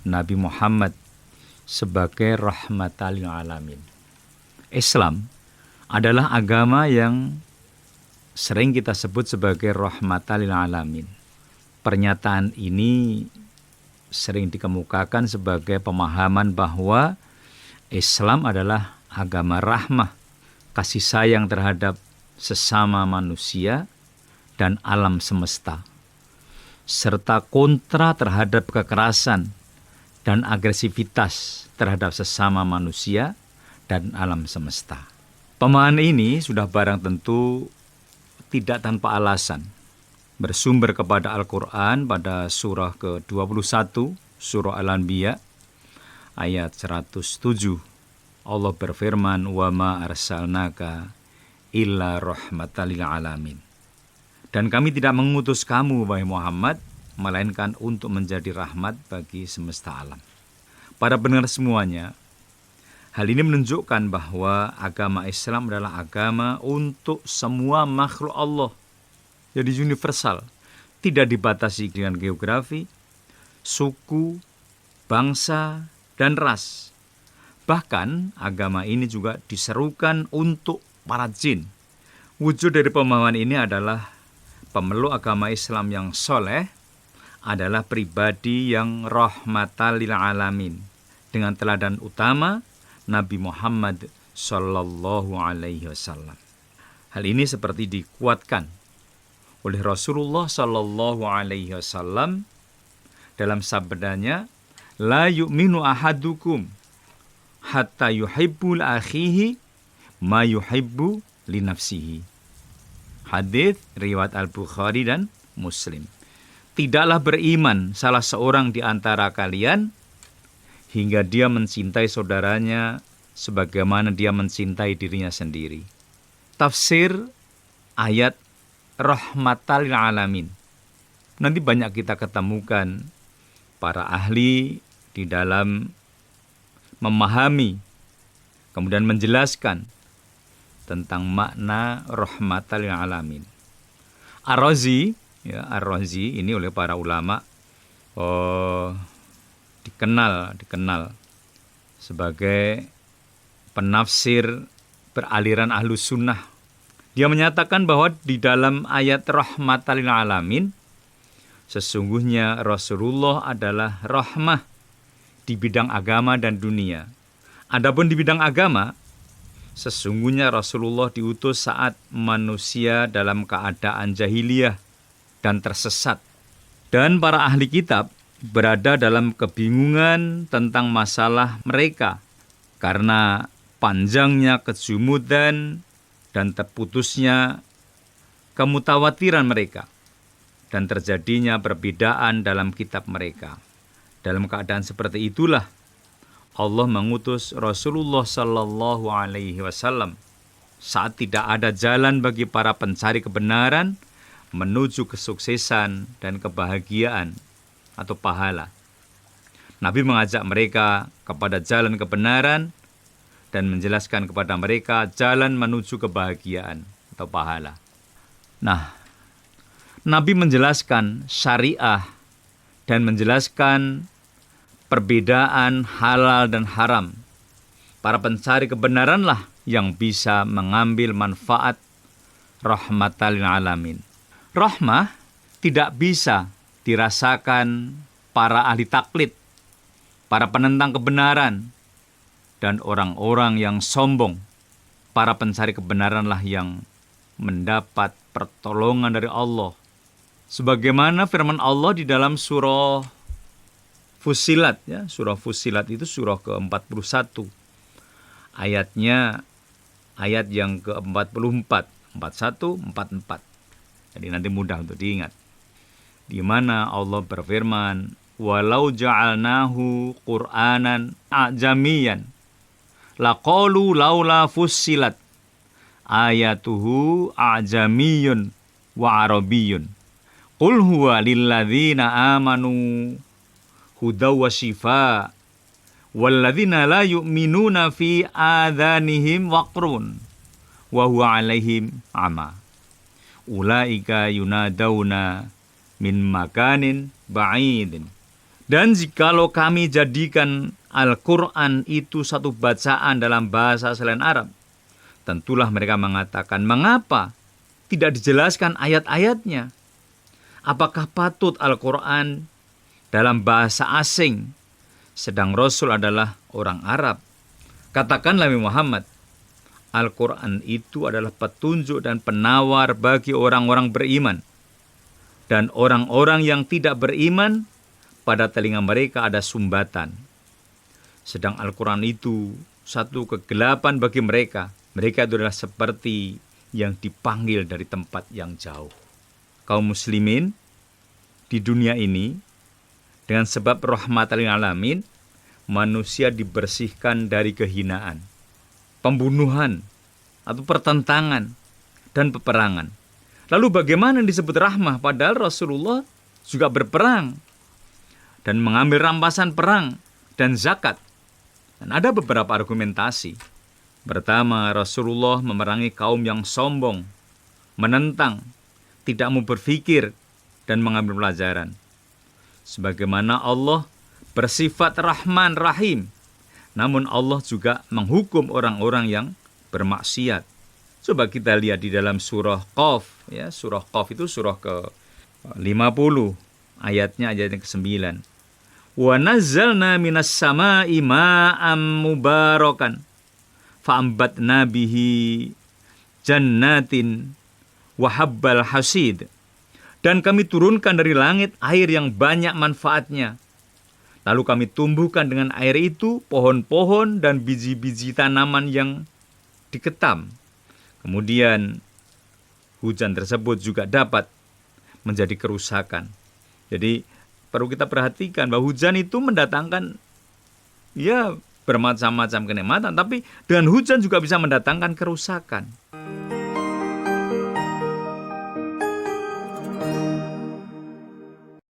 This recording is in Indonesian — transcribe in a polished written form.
Nabi Muhammad sebagai rahmatan lil alamin. Islam adalah agama yang sering kita sebut sebagai rahmatan lil alamin. Pernyataan ini sering dikemukakan sebagai pemahaman bahwa Islam adalah agama rahmah, kasih sayang terhadap sesama manusia dan alam semesta, serta kontra terhadap kekerasan dan agresivitas terhadap sesama manusia dan alam semesta. Pemahaman ini sudah barang tentu tidak tanpa alasan. Bersumber kepada Al-Quran pada surah ke-21, surah Al-Anbiya, ayat 107. Allah berfirman, "Wa ma arsalnaka illa rahmatan lil alamin." Dan kami tidak mengutus kamu, wahai Muhammad, melainkan untuk menjadi rahmat bagi semesta alam. Para pendengar semuanya, hal ini menunjukkan bahwa agama Islam adalah agama untuk semua makhluk Allah. Jadi universal, tidak dibatasi dengan geografi, suku, bangsa, dan ras. Bahkan agama ini juga diserukan untuk para jin. Wujud dari pemahaman ini adalah pemeluk agama Islam yang soleh adalah pribadi yang rahmatan lil alamin, dengan teladan utama Nabi Muhammad sallallahu alaihi wasallam. Hal ini seperti dikuatkan oleh Rasulullah sallallahu alaihi wasallam dalam sabdanya, "La yu'minu ahadukum hatta yuhibbu li akhihi ma yuhibbu li nafsihi." Hadis riwayat Al-Bukhari dan Muslim. Tidaklah beriman salah seorang di antara kalian hingga dia mencintai saudaranya sebagaimana dia mencintai dirinya sendiri. Tafsir ayat rahmatan lil alamin. Nanti banyak kita ketemukan para ahli di dalam memahami, kemudian menjelaskan tentang makna rahmatan lil alamin. Ar-Razi ini oleh para ulama dikenal sebagai penafsir beraliran Ahlus Sunnah. Dia menyatakan bahwa di dalam ayat rahmatan lil alamin, sesungguhnya Rasulullah adalah rahmah di bidang agama dan dunia. Adapun di bidang agama, sesungguhnya Rasulullah diutus saat manusia dalam keadaan jahiliyah dan tersesat. Dan para ahli kitab berada dalam kebingungan tentang masalah mereka karena panjangnya kejumudan dan terputusnya kemutawatiran mereka dan terjadinya perbedaan dalam kitab mereka. Dalam keadaan seperti itulah Allah mengutus Rasulullah sallallahu alaihi wasallam saat tidak ada jalan bagi para pencari kebenaran menuju kesuksesan dan kebahagiaan atau pahala. Nabi mengajak mereka kepada jalan kebenaran dan menjelaskan kepada mereka jalan menuju kebahagiaan atau pahala. Nah, Nabi menjelaskan syariah dan menjelaskan perbedaan halal dan haram. Para pencari kebenaranlah yang bisa mengambil manfaat rahmatan lil alamin. Rahmah tidak bisa dirasakan para ahli taklid, para penentang kebenaran, dan orang-orang yang sombong. Para pencari kebenaranlah yang mendapat pertolongan dari Allah. Sebagaimana firman Allah di dalam surah Fussilat, surah Fussilat itu surah ke-41. Ayatnya ayat yang ke-44, 41, 44. Jadi nanti mudah untuk diingat. Di mana Allah berfirman, "Walau ja'alnahu Qur'anan a'jamiyan laqalu laula fussilat ayatuhu a'jamiyun wa arabiyyun. Qul huwa lilladzina amanu hudaw wa shifa walladzina la yu'minuna fi adhanihim waqrun wa huwa alaihim ama. Ulaika yunadawna min makanin ba'idin Dan jikalau kami jadikan Al-Quran itu satu bacaan dalam bahasa selain Arab, tentulah mereka mengatakan, mengapa tidak dijelaskan ayat-ayatnya? Apakah patut Al-Quran dalam bahasa asing, sedang Rasul adalah orang Arab? Katakanlah Muhammad, Al-Quran itu adalah petunjuk dan penawar bagi orang-orang beriman. Dan orang-orang yang tidak beriman, pada telinga mereka ada sumbatan. Sedang Al-Quran itu satu kegelapan bagi mereka. Mereka itu adalah seperti yang dipanggil dari tempat yang jauh. Kaum muslimin di dunia ini, dengan sebab rahmatan lil alamin, manusia dibersihkan dari kehinaan, pembunuhan, atau pertentangan, dan peperangan. Lalu bagaimana disebut rahmah? Padahal Rasulullah juga berperang dan mengambil rampasan perang dan zakat. Dan ada beberapa argumentasi. Pertama, Rasulullah memerangi kaum yang sombong, menentang, tidak mau berpikir, dan mengambil pelajaran. Sebagaimana Allah bersifat Rahman Rahim, namun Allah juga menghukum orang-orang yang bermaksiat. Coba kita lihat di dalam surah Qaf, ya, surah Qaf itu surah ke-50, ayatnya ke-9. Wa nazzalna minas sama'i ma'am mubarakan fa'ambatna bihi jannatin wa habbal hasid. Dan kami turunkan dari langit air yang banyak manfaatnya. Lalu kami tumbuhkan dengan air itu pohon-pohon dan biji-biji tanaman yang diketam. Kemudian hujan tersebut juga dapat menjadi kerusakan. Jadi perlu kita perhatikan bahwa hujan itu mendatangkan ya bermacam-macam kenikmatan, tapi dengan hujan juga bisa mendatangkan kerusakan.